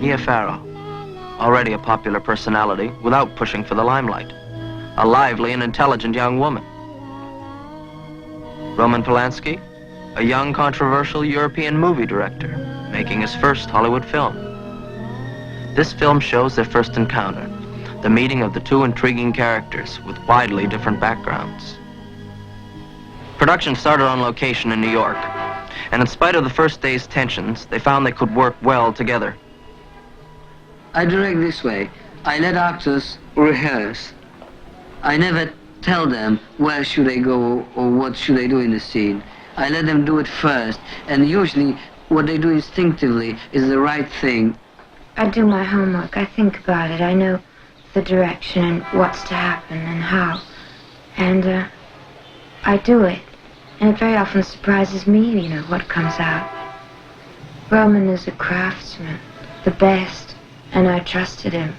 Mia Farrow, already a popular personality without pushing for the limelight. A lively and intelligent young woman. Roman Polanski, a young, controversial European movie director, making his first Hollywood film. This film shows their first encounter, the meeting of the two intriguing characters with widely different backgrounds. Production started on location in New York, and in spite of the first day's tensions, they found they could work well together. I direct this way. I let actors rehearse. I never tell them where should they go or what should they do in the scene. I let them do it first, and usually what they do instinctively is the right thing. I do my homework, I think about it, I know the direction and what's to happen and how. And I do it. And it very often surprises me, you know, what comes out. Roman is a craftsman, the best, and I trusted him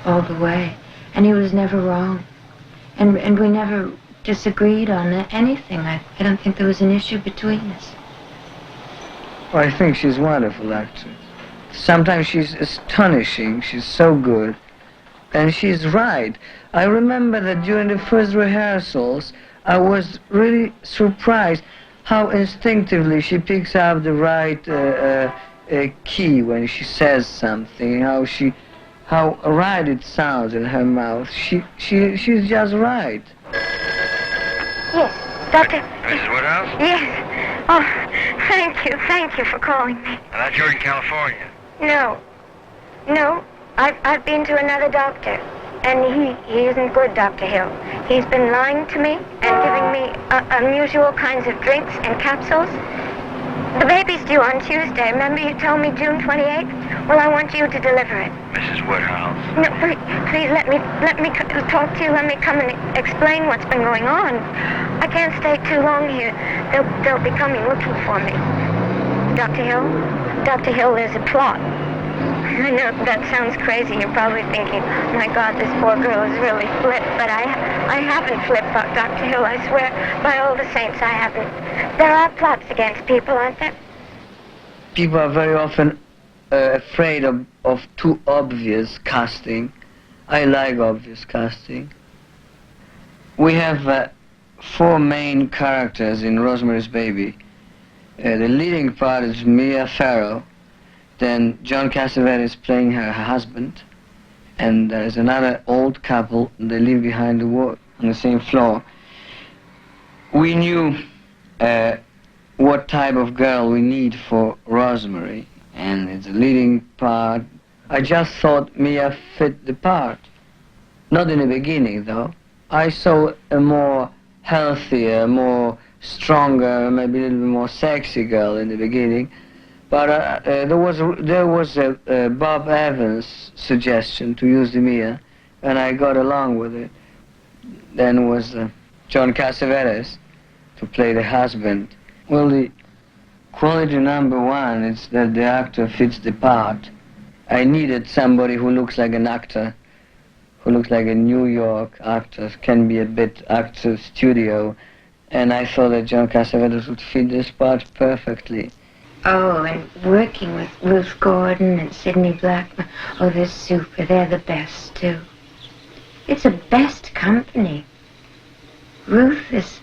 all the way. And he was never wrong. And we never disagreed on anything. I don't think there was an issue between us. Well, I think she's a wonderful actress. Sometimes she's astonishing, she's so good. And she's right. I remember that during the first rehearsals, I was really surprised how instinctively she picks up the right key when she says something, how right it sounds in her mouth. She's just right. Yes, Doctor. Mrs. Woodhouse? Yes. Oh, thank you for calling me. I thought you were in California. No, I've been to another doctor, and he isn't good, Dr. Hill. He's been lying to me and giving me unusual kinds of drinks and capsules. The baby's due on Tuesday. Remember you told me June 28th? Well, I want you to deliver it. Mrs. Woodhouse. No, please let me talk to you. Let me come and explain what's been going on. I can't stay too long here. They'll be coming looking for me. Dr. Hill, there's a plot. I know that sounds crazy. You're probably thinking, my God, this poor girl is really flipped. But I haven't flipped, Dr. Hill. I swear by all the saints I haven't. There are plots against people, aren't there? People are very often afraid of too obvious casting. I like obvious casting. We have 4 main characters in Rosemary's Baby. The leading part is Mia Farrow. Then John Cassavetes playing her husband, and there's another old couple. They live behind the wall on the same floor. We knew what type of girl we need for Rosemary, and it's a leading part. I just thought Mia fit the part. Not in the beginning, though. I saw a more healthier, more stronger, maybe a little bit more sexy girl in the beginning. But there was a Bob Evans suggestion to use the Mia, and I got along with it. Then was John Cassavetes to play the husband. Well, the quality number 1 is that the actor fits the part. I needed somebody who looks like an actor, who looks like a New York actor, can be a bit actor studio, and I thought that John Cassavetes would fit this part perfectly. Oh, and working with Ruth Gordon and Sidney Blackman. Oh, they're super. They're the best, too. It's a best company. Ruth is...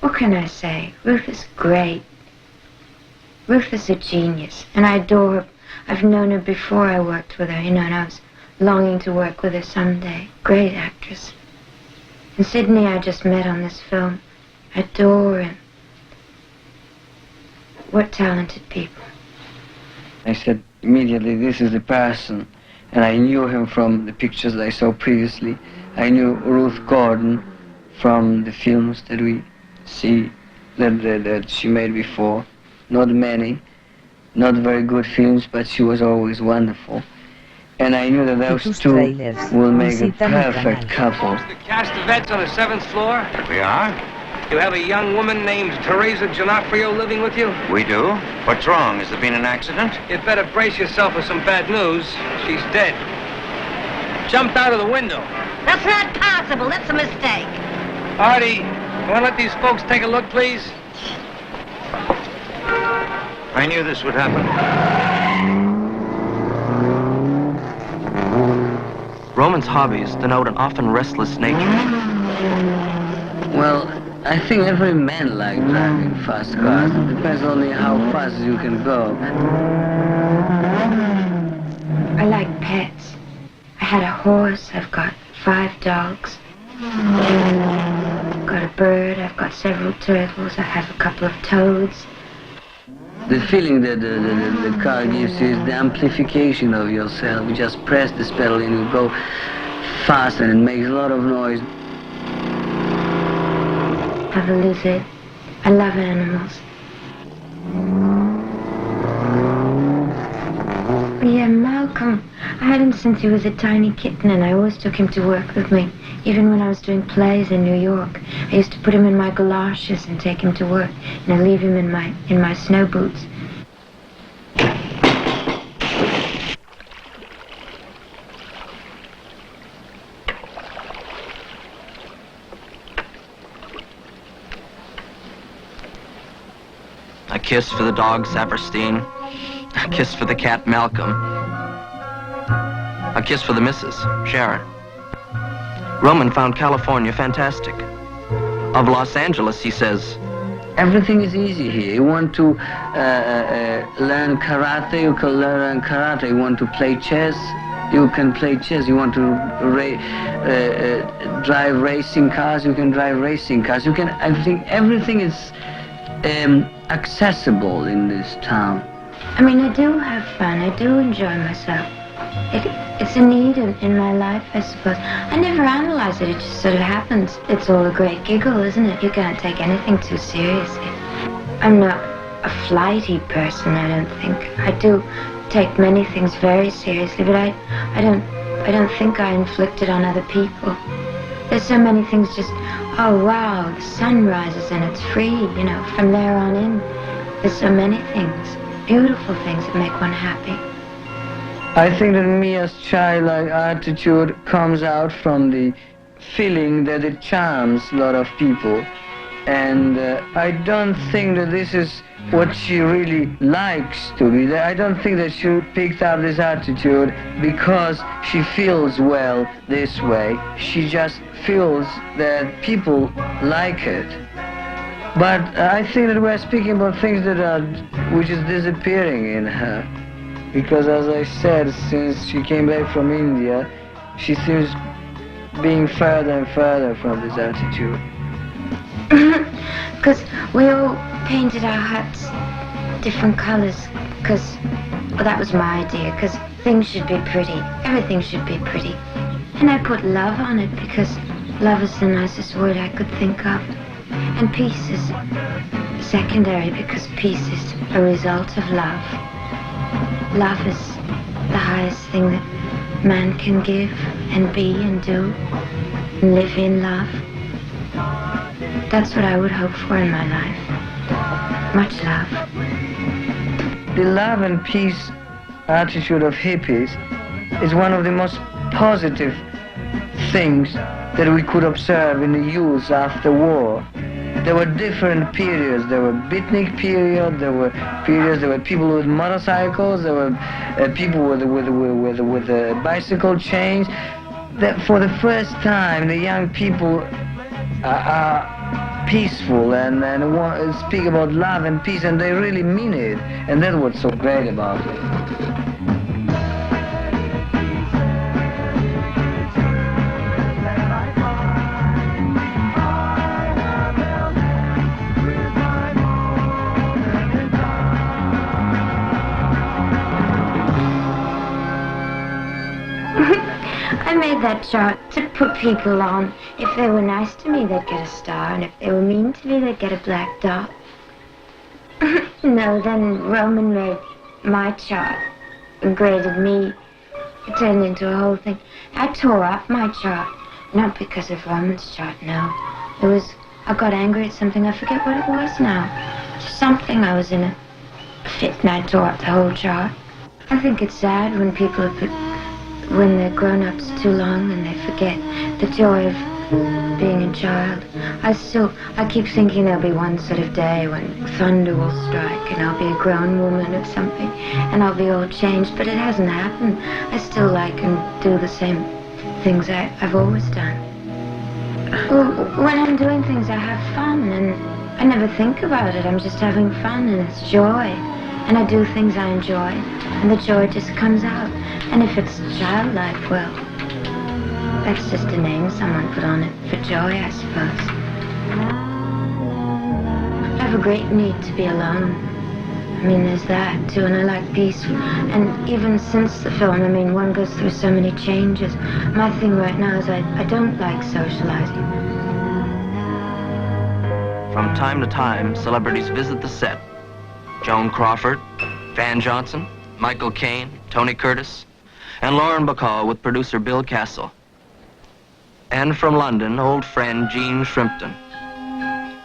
What can I say? Ruth is great. Ruth is a genius, and I adore her. I've known her before I worked with her, you know, and I was longing to work with her someday. Great actress. And Sidney I just met on this film. I adore him. What talented people. I said immediately, this is the person. And I knew him from the pictures that I saw previously. I knew Ruth Gordon from the films that we see, that she made before. Not many, not very good films, but she was always wonderful. And I knew that those two will make a perfect couple. The cast of vets on the 7th floor? We are? You have a young woman named Teresa Giannoffrio living with you? We do. What's wrong? Has there been an accident? You'd better brace yourself for some bad news. She's dead. Jumped out of the window. That's not possible. That's a mistake. Artie, want to let these folks take a look, please? I knew this would happen. Roman's hobbies denote an often restless nature. Well, I think every man likes driving fast cars. It depends only how fast you can go. I like pets. I had a horse, I've got 5 dogs. I've got a bird, I've got several turtles, I have a couple of toads. The feeling that the car gives you is the amplification of yourself. You just press this pedal and you go fast and it makes a lot of noise. I have a lizard. I love animals. Yeah, Malcolm. I had him since he was a tiny kitten, and I always took him to work with me. Even when I was doing plays in New York, I used to put him in my galoshes and take him to work, and I'd leave him in my snow boots. A kiss for the dog, Saperstein. A kiss for the cat, Malcolm. A kiss for the missus, Sharon. Roman found California fantastic. Of Los Angeles, he says, everything is easy here. You want to learn karate, you can learn karate. You want to play chess, you can play chess. You want to drive racing cars, you can drive racing cars. You can, I think everything is accessible in this town. I mean, I do have fun. I do enjoy myself. It's a need in my life, I suppose. I never analyze it. It just sort of happens. It's all a great giggle, isn't it? You can't take anything too seriously. I'm not a flighty person, I don't think. I do take many things very seriously, but I don't think I inflict it on other people. There's so many things just, oh wow, the sun rises and it's free, you know, from there on in. There's so many things, beautiful things that make one happy. I think that Mia's childlike attitude comes out from the feeling that it charms a lot of people. And I don't think that this is what she really likes to be. I don't think that she picked up this attitude because she feels well this way. She just feels that people like it. But I think that we're speaking about things which is disappearing in her. Because as I said, since she came back from India, she seems being further and further from this attitude. Because we all painted our huts different colors, because that was my idea, because things should be pretty, everything should be pretty. And I put love on it, because love is the nicest word I could think of. And peace is secondary, because peace is a result of love. Love is the highest thing that man can give and be and do and live in love. That's what I would hope for in my life. Much love. The love and peace attitude of hippies is one of the most positive things that we could observe in the youth after war. There were different periods. There were beatnik period. There were periods. There were people with motorcycles. There were people with bicycle chains. That for the first time, the young people are peaceful and speak about love and peace, and they really mean it. And that's what's so great about it. I made that chart to put people on. If they were nice to me, they'd get a star, and if they were mean to me, they'd get a black dot. No, then Roman made my chart and graded me. It turned into a whole thing. I tore up my chart, not because of Roman's chart, no. I got angry at something, I forget what it was now. Just something, I was in a fit and I tore up the whole chart. I think it's sad when people when they're grown-ups too long and they forget the joy of being a child. I keep thinking there'll be one sort of day when thunder will strike and I'll be a grown woman or something and I'll be all changed, but it hasn't happened. I still like and do the same things I've always done. Well, when I'm doing things, I have fun, and I never think about it. I'm just having fun, and it's joy. And I do things I enjoy, and the joy just comes out. And if it's childlike, well, that's just a name someone put on it for joy, I suppose. I have a great need to be alone. I mean, there's that, too, and I like peace. And even since the film, I mean, one goes through so many changes. My thing right now is I don't like socializing. From time to time, celebrities visit the set. Joan Crawford, Van Johnson, Michael Caine, Tony Curtis, and Lauren Bacall with producer Bill Castle. And from London, old friend Gene Shrimpton.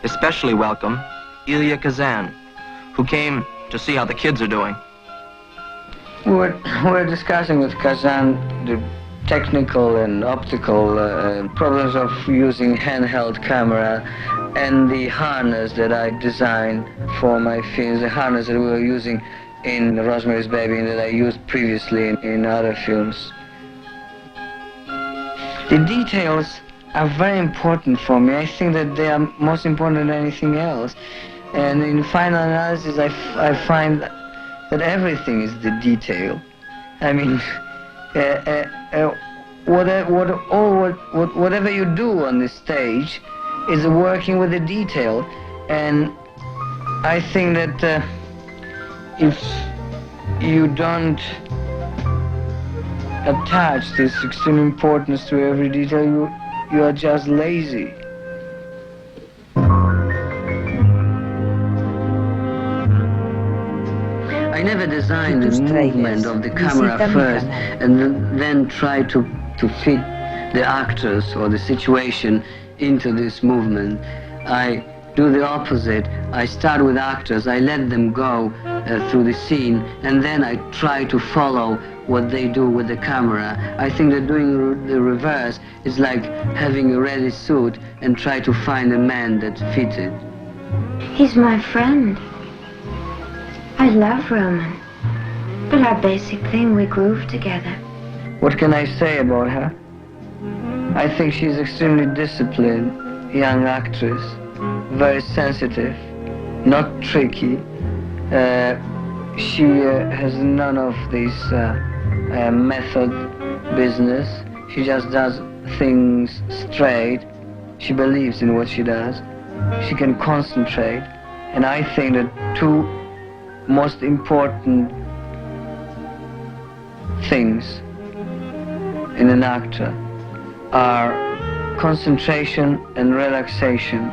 Especially welcome, Ilya Kazan, who came to see how the kids are doing. We were discussing with Kazan the technical and optical problems of using handheld camera and the harness that I designed for my films, the harness that we were using in Rosemary's Baby and that I used previously in other films. The details are very important for me. I think that they are most important than anything else. And in final analysis, I find that everything is the detail. I mean, whatever you do on the stage is working with the detail. And I think that if you don't attach this extreme importance to every detail, you are just lazy. I never designed the movement of the camera first and then try to fit the actors or the situation into this movement. I do the opposite. I start with actors, I let them go through the scene, and then I try to follow what they do with the camera. I think that doing the reverse is like having a ready suit and try to find a man that fits it. He's my friend. I love Roman. But our basic thing, we groove together. What can I say about her? I think she's extremely disciplined, young actress, very sensitive, not tricky. She has none of this method business. She just does things straight. She believes in what she does. She can concentrate. And I think that two most important things in an actor are concentration and relaxation.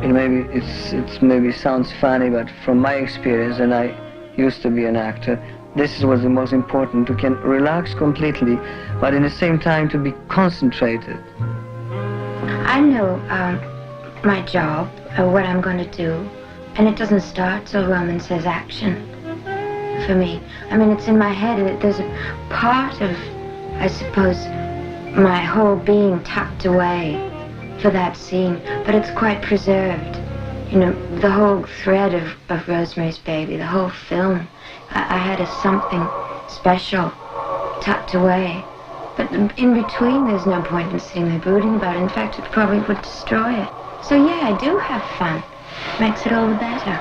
It maybe sounds funny, but from my experience, and I used to be an actor, this is what's the most important, to can relax completely, but in the same time to be concentrated. I know my job, what I'm going to do, and it doesn't start till Roman says action for me. I mean, it's in my head. There's a part of, I suppose, my whole being tucked away for that scene, but it's quite preserved. You know, the whole thread of Rosemary's Baby, the whole film, I had a something special tucked away. But in between, there's no point in sitting there brooding about it. In fact, it probably would destroy it. So yeah, I do have fun. Makes it all the better.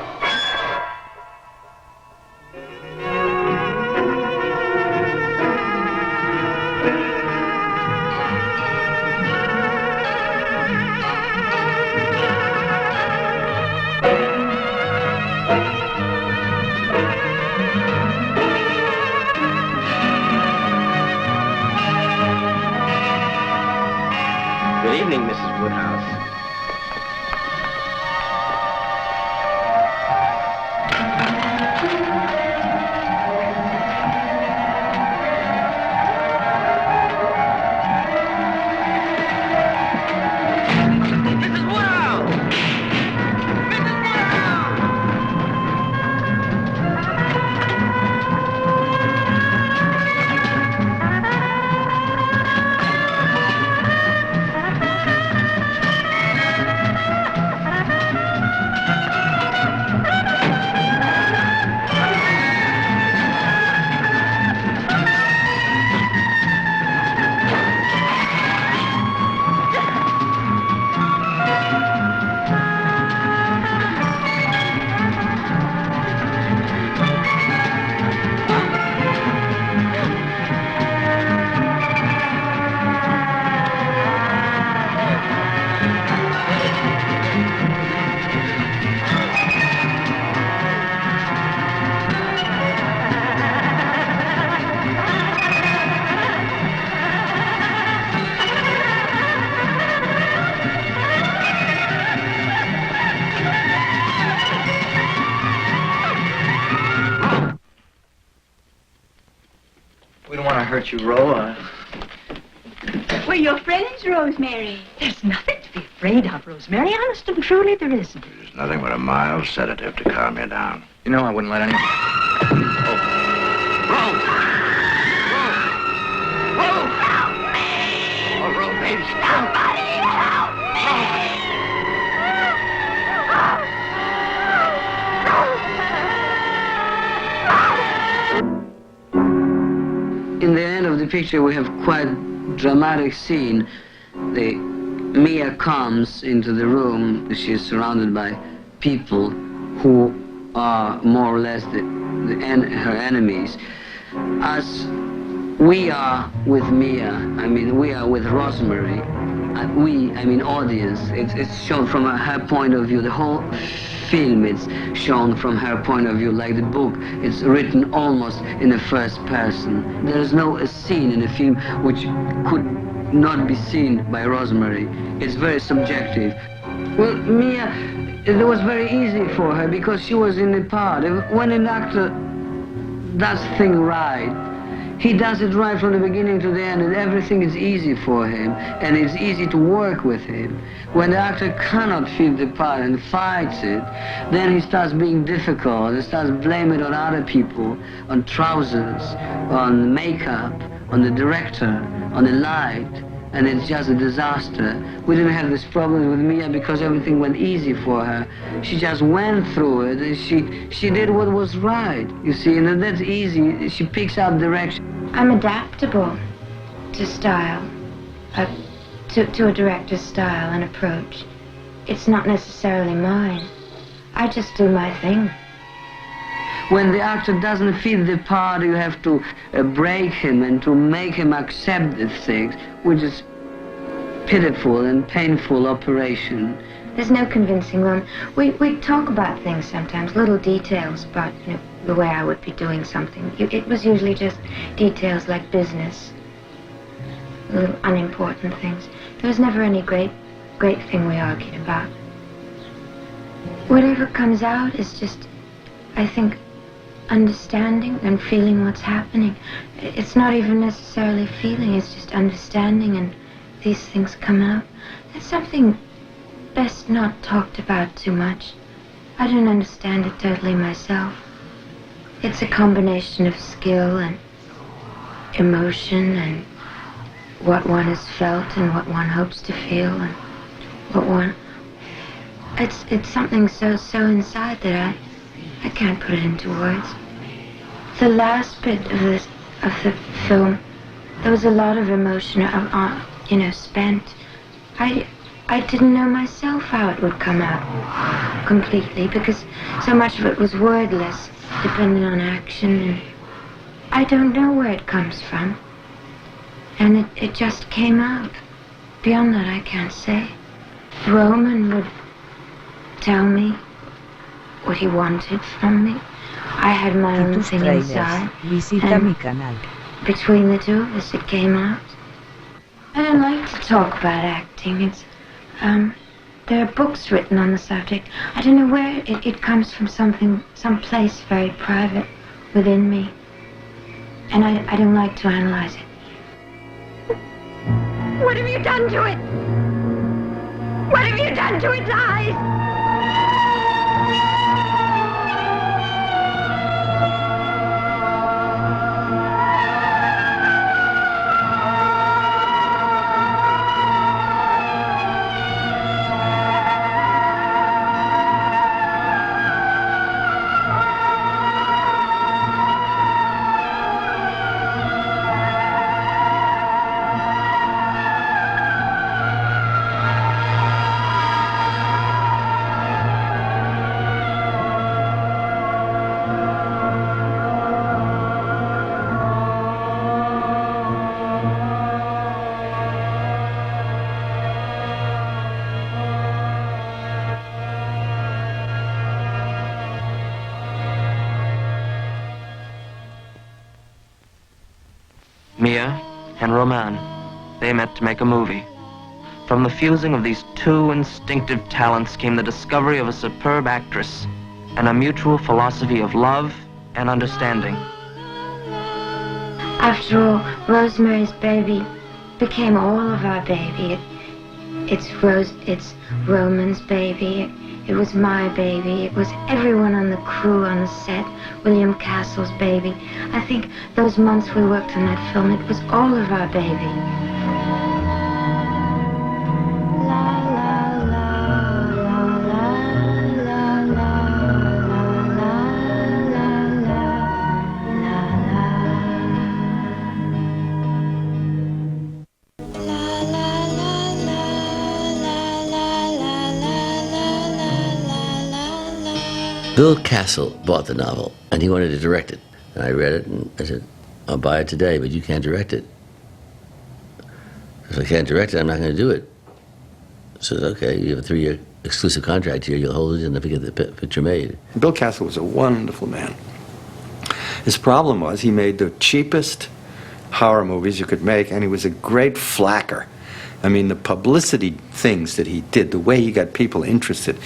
Good evening, Mrs. Woodhouse. hurt you, Ro. We're your friends, Rosemary. There's nothing to be afraid of, Rosemary. Honest and truly, there isn't. There's nothing but a mild sedative to calm you down. You know I wouldn't let anyone... In the end of the picture, we have quite dramatic scene. Mia comes into the room. She's surrounded by people who are more or less her enemies. As we are with Mia, I mean, we are with Rosemary. Audience. It's shown from her point of view. The whole film is shown from her point of view, like the book. It's written almost in the first person. There is no scene in the film which could not be seen by Rosemary. It's very subjective. Well, Mia, it was very easy for her because she was in the part. When an actor does things right, he does it right from the beginning to the end, and everything is easy for him, and it's easy to work with him. When the actor cannot fit the part and fights it, then he starts being difficult, he starts blaming it on other people, on trousers, on makeup, on the director, on the light, and it's just a disaster. We didn't have this problem with Mia because everything went easy for her. She just went through it, and she did what was right, you see, and that's easy. She picks up direction. I'm adaptable to style, to a director's style and approach. It's not necessarily mine. I just do my thing. When the actor doesn't fit the part, you have to break him and to make him accept the things, which is pitiful and painful operation. There's no convincing Ron. We talk about things sometimes, little details about the way I would be doing something. It was usually just details like business, little unimportant things. There was never any great thing we argued about. Whatever comes out is just, I think, understanding and feeling what's happening. It's not even necessarily feeling, it's just understanding, and these things come out. That's something best not talked about too much. I don't understand it totally myself. It's a combination of skill and emotion and what one has felt and what one hopes to feel and what one... It's something so inside that I can't put it into words. The last bit of the film, there was a lot of emotion, spent. I didn't know myself how it would come out completely because so much of it was wordless, depending on action, and I don't know where it comes from. And it just came out. Beyond that, I can't say. Roman would tell me what he wanted from me. I had my own thing inside. Visita mi canal. Between the two of us, it came out. I don't like to talk about acting. It's, there are books written on the subject. I don't know where it comes from, some place very private within me. And I don't like to analyze it. What have you done to it? What have you done to its eyes? Mia and Roman, they met to make a movie. From the fusing of these two instinctive talents came the discovery of a superb actress and a mutual philosophy of love and understanding. After all, Rosemary's Baby became all of our baby. It's Roman's baby. It was my baby. It was everyone on the crew, on the set. William Castle's baby. I think those months we worked on that film, it was all of our baby. Bill Castle bought the novel, and he wanted to direct it. And I read it, and I said, I'll buy it today, but you can't direct it. If I can't direct it, I'm not going to do it. I said, okay, you have a 3-year exclusive contract here, you'll hold it until you get the picture made. Bill Castle was a wonderful man. His problem was he made the cheapest horror movies you could make, and he was a great flacker. I mean, the publicity things that he did, the way he got people interested,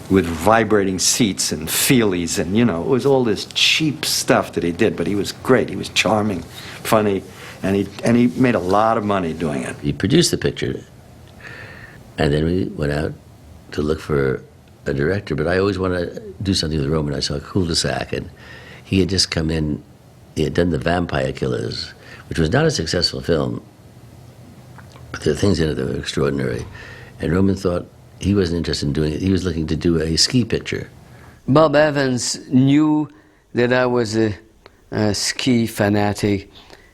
with vibrating seats and feelies, and you know, it was all this cheap stuff that he did, but he was great. He was charming, funny, and he made a lot of money doing it. He produced the picture, and then we went out to look for a director, but I always wanted to do something with Roman. I saw Cul-de-sac, and he had just come in, he had done The Vampire Killers, which was not a successful film, but there were things in it that were extraordinary, and Roman thought he wasn't interested in doing it. He was looking to do a ski picture. Bob Evans knew that I was a ski fanatic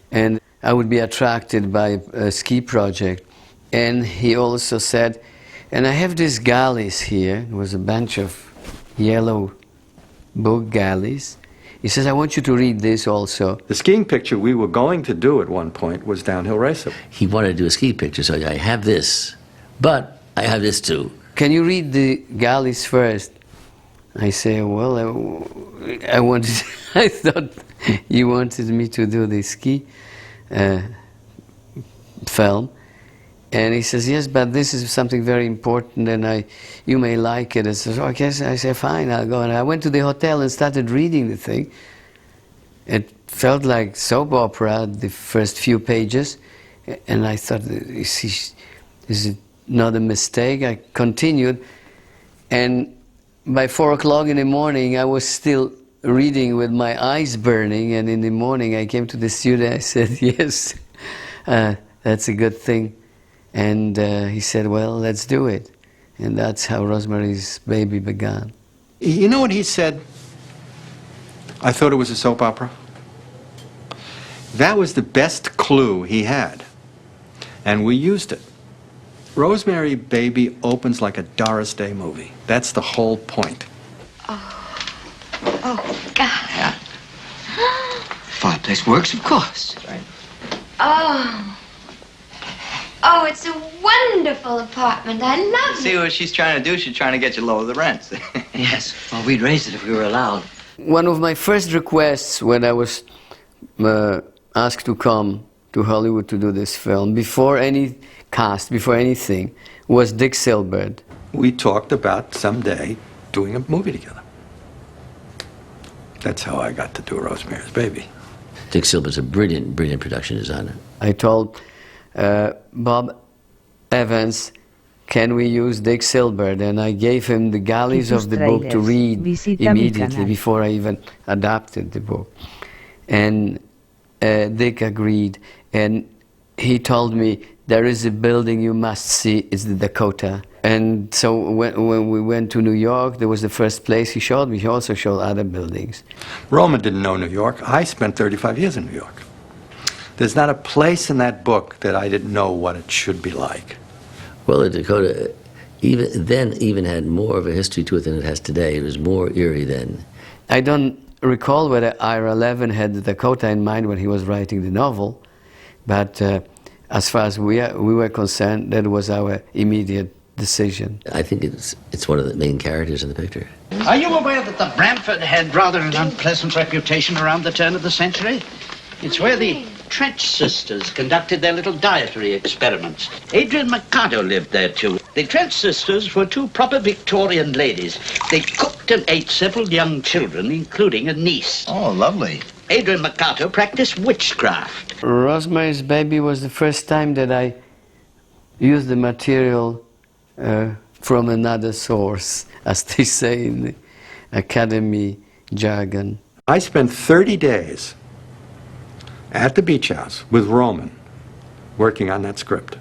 and I would be attracted by a ski project. And he also said, and I have these galleys here. It was a bunch of yellow book galleys. He says, I want you to read this also. The skiing picture we were going to do at one point was Downhill Racer. He wanted to do a ski picture, so I have this, but I have this too. Can you read the galleys first? I say, well, I thought you wanted me to do the ski film. And he says, yes, but this is something very important and you may like it. I says, oh, I guess. I say, fine, I'll go. And I went to the hotel and started reading the thing. It felt like soap opera, the first few pages. And I thought, is it not a mistake? I continued, and by 4 o'clock in the morning I was still reading with my eyes burning, and in the morning I came to the studio. I said, yes, that's a good thing. And he said, well, let's do it. And that's how Rosemary's Baby began. You know what he said? I thought it was a soap opera. That was the best clue he had, and we used it. Rosemary Baby opens like a Doris Day movie. That's the whole point. Oh, God. Yeah. Fireplace works, of course. Right. Oh, it's a wonderful apartment. I love it. See what she's trying to do? She's trying to get you to lower the rents. Yes. Well, we'd raise it if we were allowed. One of my first requests when I was asked to come to Hollywood to do this film, before any cast, before anything, was Dick Silbert. We talked about someday doing a movie together. That's how I got to do Rosemary's Baby. Dick Silbert's a brilliant, brilliant production designer. I told Bob Evans, can we use Dick Silbert? And I gave him the galleys of the book to read immediately before I even adapted the book. And Dick agreed, and he told me, there is a building you must see, it's the Dakota. And so when we went to New York, that was the first place he showed me. He also showed other buildings. Roman didn't know New York. I spent 35 years in New York. There's not a place in that book that I didn't know what it should be like. Well, the Dakota even had more of a history to it than it has today. It was more eerie then. I don't recall whether Ira Levin had the Dakota in mind when he was writing the novel, but as far as we were concerned, that was our immediate decision. I think it's one of the main characters in the picture. Are you aware that the Bramford had rather an unpleasant reputation around the turn of the century? It's where the Trench sisters conducted their little dietary experiments. Adrian Mercato lived there, too. The Trench sisters were two proper Victorian ladies. They cooked and ate several young children, including a niece. Oh, lovely. Adrian Mercato practiced witchcraft. Rosemary's Baby was the first time that I used the material from another source, as they say in the Academy jargon. I spent 30 days at the beach house with Roman working on that script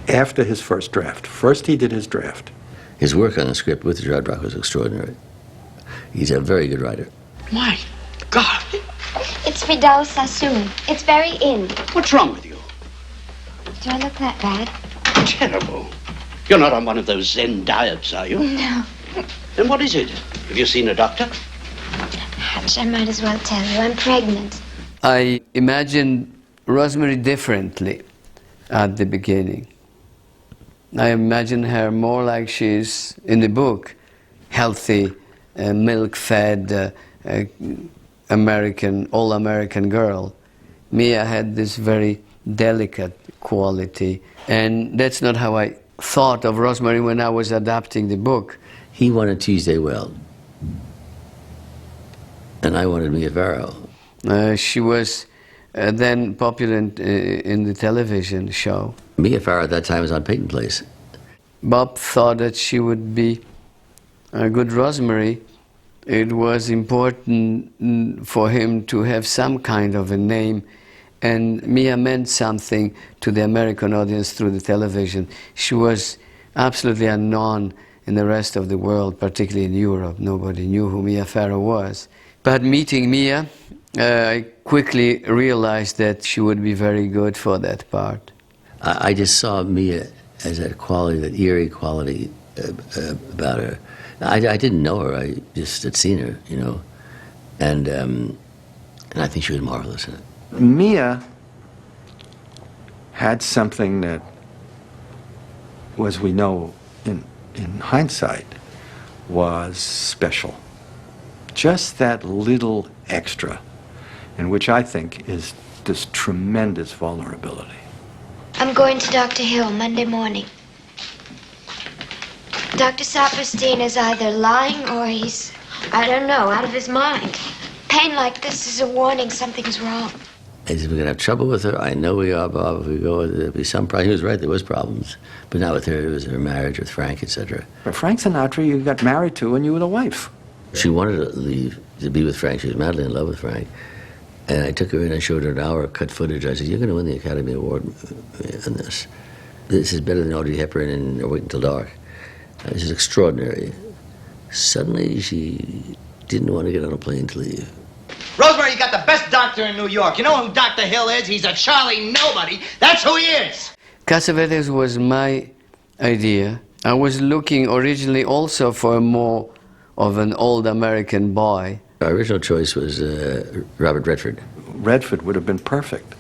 after his first draft. First he did his draft. His work on the script with Gerard Brock was extraordinary. He's a very good writer. My God! It's Vidal Sassoon. It's very in. What's wrong with you? Do I look that bad? Terrible. You're not on one of those Zen diets, are you? No. Then what is it? Have you seen a doctor? Hatch, I might as well tell you. I'm pregnant. I imagined Rosemary differently at the beginning. I imagined her more like she's in the book, healthy, milk-fed, American, all-American girl. Mia had this very delicate quality, and that's not how I thought of Rosemary when I was adapting the book. He wanted Tuesday Weld, and I wanted Mia Farrow. She was then popular in the television show. Mia Farrow at that time was on Peyton Place. Bob thought that she would be a good Rosemary. It was important for him to have some kind of a name, and Mia meant something to the American audience through the television. She was absolutely unknown in the rest of the world, particularly in Europe. Nobody knew who Mia Farrow was. But meeting Mia, I quickly realized that she would be very good for that part. I just saw Mia as that quality, that eerie quality about her. I didn't know her, I just had seen her, you know, and I think she was marvelous in it. Mia had something that, as we know in hindsight, was special. Just that little extra, in which I think is this tremendous vulnerability. I'm going to Dr. Hill Monday morning. Dr. Saperstein is either lying or he's, I don't know, out of his mind. Pain like this is a warning something's wrong. I said, we're going to have trouble with her. I know we are, Bob. If we go, there'll be some problem. He was right, there was problems. But not with her. It was her marriage with Frank, etc. Frank Sinatra you got married to and you were the wife. She wanted to leave, to be with Frank. She was madly in love with Frank. And I took her in, I showed her an hour of cut footage. I said, you're going to win the Academy Award on this. This is better than Audrey Hepburn and Wait Until Dark. This is extraordinary. Suddenly, she didn't want to get on a plane to leave. Rosemary, you got the best doctor in New York. You know who Dr. Hill is? He's a Charlie Nobody. That's who he is. Cassavetes was my idea. I was looking originally also for more of an old American boy. Our original choice was Robert Redford. Redford would have been perfect.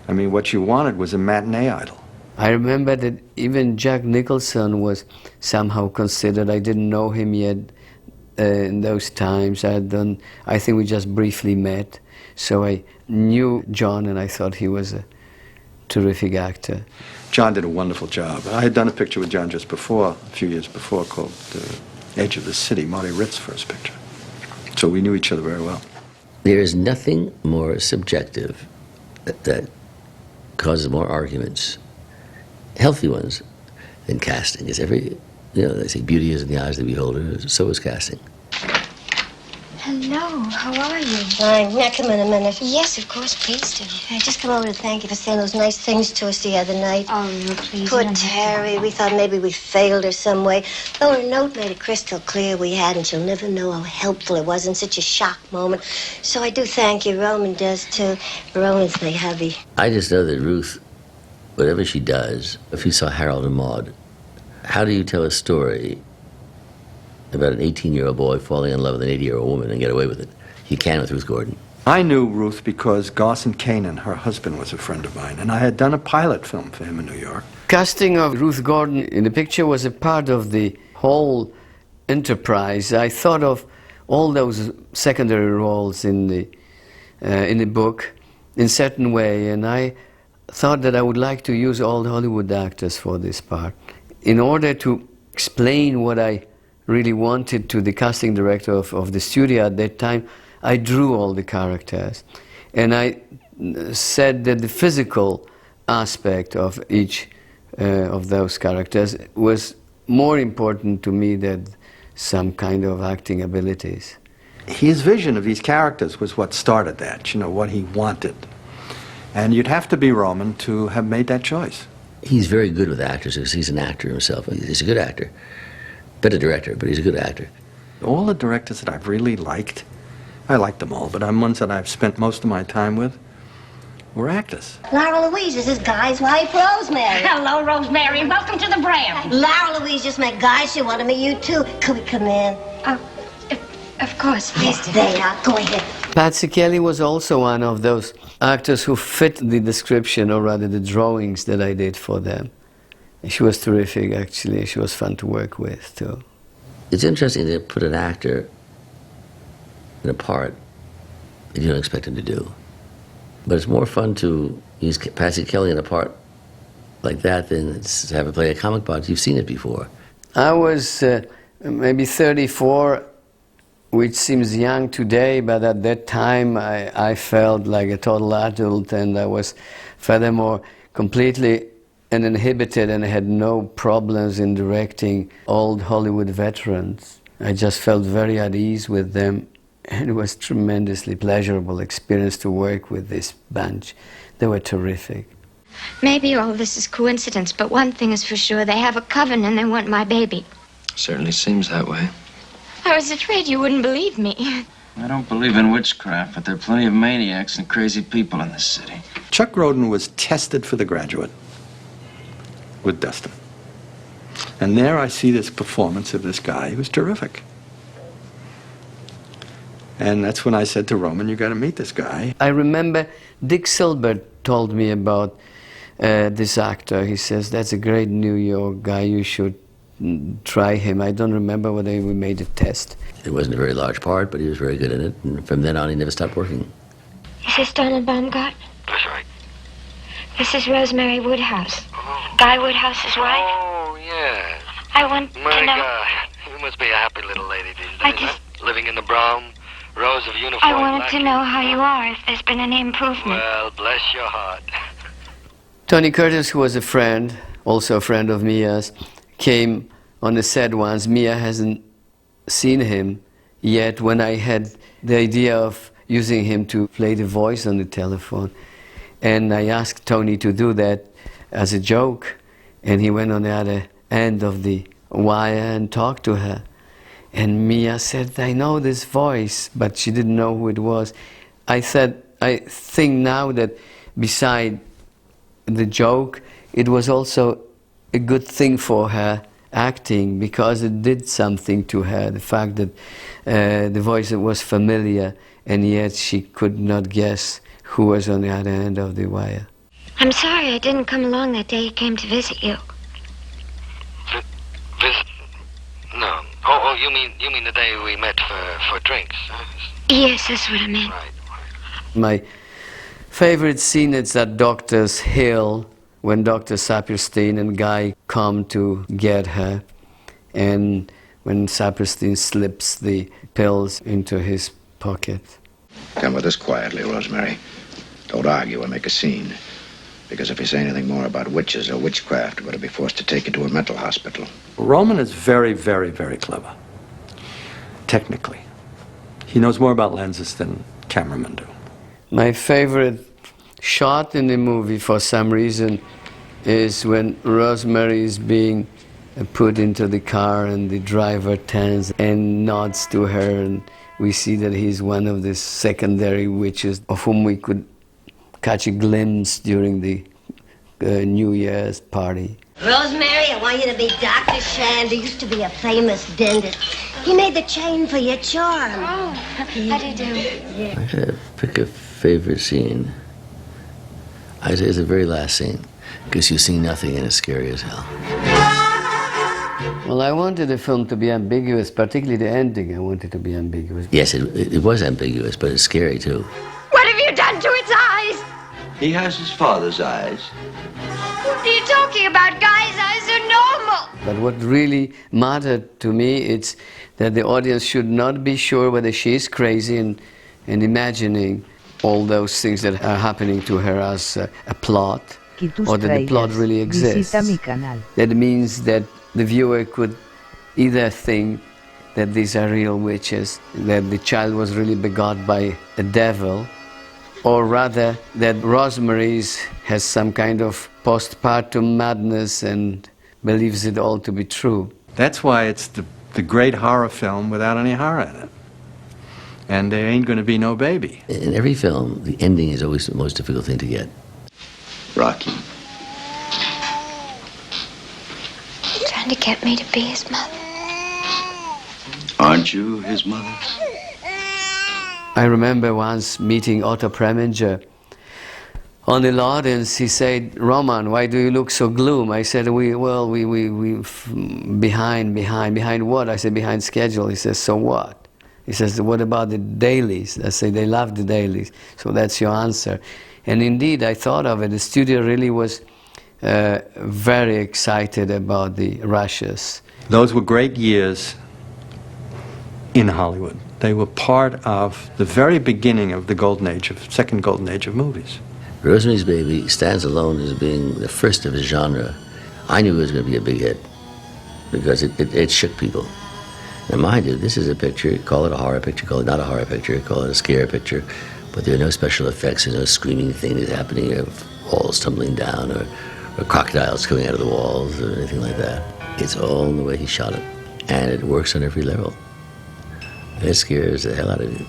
I mean, what you wanted was a matinee idol. I remember that even Jack Nicholson was somehow considered. I didn't know him yet in those times. I think we just briefly met. So I knew John, and I thought he was a terrific actor. John did a wonderful job. I had done a picture with John just before, a few years before, called Edge of the City, Marty Ritt's first picture. So we knew each other very well. There is nothing more subjective that causes more arguments, healthy ones, than casting. It's every, you know, they say beauty is in the eyes of the beholder, so is casting. Hello, how are you? Fine. May I come in a minute? Yes, of course, please do. I just come over to thank you for saying those nice things to us the other night. Oh, no, please. Poor you don't have Terry. We thought maybe we failed her some way. Though her note made it crystal clear we had, and she'll never know how helpful it was in such a shock moment. So I do thank you. Roman does, too. Roman's my hubby. I just know that Ruth, whatever she does, if you saw Harold and Maude, how do you tell a story about an 18-year-old boy falling in love with an 80-year-old woman and get away with it? You can with Ruth Gordon. I knew Ruth because Garson Kanin, her husband, was a friend of mine, and I had done a pilot film for him in New York. Casting of Ruth Gordon in the picture was a part of the whole enterprise. I thought of all those secondary roles in the book, in a certain way, and I thought that I would like to use all the Hollywood actors for this part. In order to explain what I really wanted to the casting director of the studio at that time, I drew all the characters. And I said that the physical aspect of each of those characters was more important to me than some kind of acting abilities. His vision of these characters was what started that, you know, what he wanted. And you'd have to be Roman to have made that choice. He's very good with actors because he's an actor himself. He's a good actor. Better director, but he's a good actor. All the directors that I've really liked, I like them all, but ones that I've spent most of my time with were actors. Lara Louise is this guy's wife, Rosemary. Hello, Rosemary. Welcome to the brand. Lara Louise just met Guy. She wanted me, you too. Could we come in? Of course, please. There you are. Go ahead. Patsy Kelly was also one of those actors who fit the description, or rather the drawings that I did for them. She was terrific, actually. She was fun to work with, too. It's interesting to put an actor in a part that you don't expect him to do. But it's more fun to use Patsy Kelly in a part like that than to have her play a comic book. You've seen it before. I was maybe 34, which seems young today, but at that time I felt like a total adult, and I was furthermore completely uninhibited and had no problems in directing old Hollywood veterans. I just felt very at ease with them, and it was a tremendously pleasurable experience to work with this bunch. They were terrific. Maybe all this is coincidence, but one thing is for sure, they have a coven and they want my baby. Certainly seems that way. I was afraid you wouldn't believe me. I don't believe in witchcraft, but there are plenty of maniacs and crazy people in this city. Chuck Grodin was tested for The Graduate with Dustin. And there I see this performance of this guy who's terrific. And that's when I said to Roman, you got to meet this guy. I remember Dick Silbert told me about this actor. He says, that's a great New York guy, you should try him. I don't remember whether we made a test. It wasn't a very large part, but he was very good in it. And from then on, he never stopped working. Is this Donald Baumgart? That's right. This is Rosemary Woodhouse. Guy Woodhouse's wife? Oh, yeah. I want to know... My God, you must be a happy little lady these days, I just... Living in the brown rows of uniform. I wanted to know how you are, if there's been any improvement. Well, bless your heart. Tony Curtis, who was a friend, also a friend of Mia's, came on the set once. Mia hasn't seen him yet when I had the idea of using him to play the voice on the telephone. And I asked Tony to do that as a joke. And he went on the other end of the wire and talked to her. And Mia said, I know this voice, but she didn't know who it was. I said, I think now that beside the joke, it was also a good thing for her acting, because it did something to her, the fact that the voice was familiar, and yet she could not guess who was on the other end of the wire. I'm sorry I didn't come along that day he came to visit you. Visit? No. Oh, you mean the day we met for drinks? Huh? Yes, that's what I meant. Right. My favorite scene is at Doctor's Hill, when Dr. Saperstein and Guy come to get her, and when Saperstein slips the pills into his pocket. Come with us quietly, Rosemary. Don't argue or make a scene. Because if you say anything more about witches or witchcraft, we're going to be forced to take you to a mental hospital. Roman is very, very, very clever, technically. He knows more about lenses than cameramen do. My favorite shot in the movie, for some reason, is when Rosemary is being put into the car and the driver turns and nods to her, and we see that he's one of the secondary witches of whom we could catch a glimpse during the New Year's party. Rosemary, I want you to be Dr. Shand, who used to be a famous dentist. He made the chain for your charm. Oh, how do you do? I had to pick a favorite scene. I'd say it's the very last scene, because you see nothing and it's scary as hell. Well, I wanted the film to be ambiguous, particularly the ending. I wanted to be ambiguous. Yes, it was ambiguous, but it's scary too. What have you done to its eyes? He has his father's eyes. What are you talking about? Guys' eyes are normal. But what really mattered to me is that the audience should not be sure whether she is crazy and imagining all those things that are happening to her as a plot, or that the plot really exists. That means that the viewer could either think that these are real witches, that the child was really begot by a devil, or rather that Rosemary has some kind of postpartum madness and believes it all to be true. That's why it's the great horror film without any horror in it. And there ain't going to be no baby. In every film, the ending is always the most difficult thing to get. Rocky. You're trying to get me to be his mother. Aren't you his mother? I remember once meeting Otto Preminger on the audience. He said, "Roman, why do you look so gloom?" I said, we behind what? I said, behind schedule. He says, so what? He says, what about the dailies? I say, they love the dailies. So that's your answer. And indeed, I thought of it. The studio really was very excited about the rushes. Those were great years in Hollywood. They were part of the very beginning of the golden age, second golden age of movies. Rosemary's Baby stands alone as being the first of his genre. I knew it was going to be a big hit because it shook people. Now mind you, this is a picture, call it a horror picture, call it not a horror picture, call it a scare picture, but there are no special effects, there's no screaming thing that's happening, or walls tumbling down, or crocodiles coming out of the walls, or anything like that. It's all in the way he shot it, and it works on every level. And it scares the hell out of you.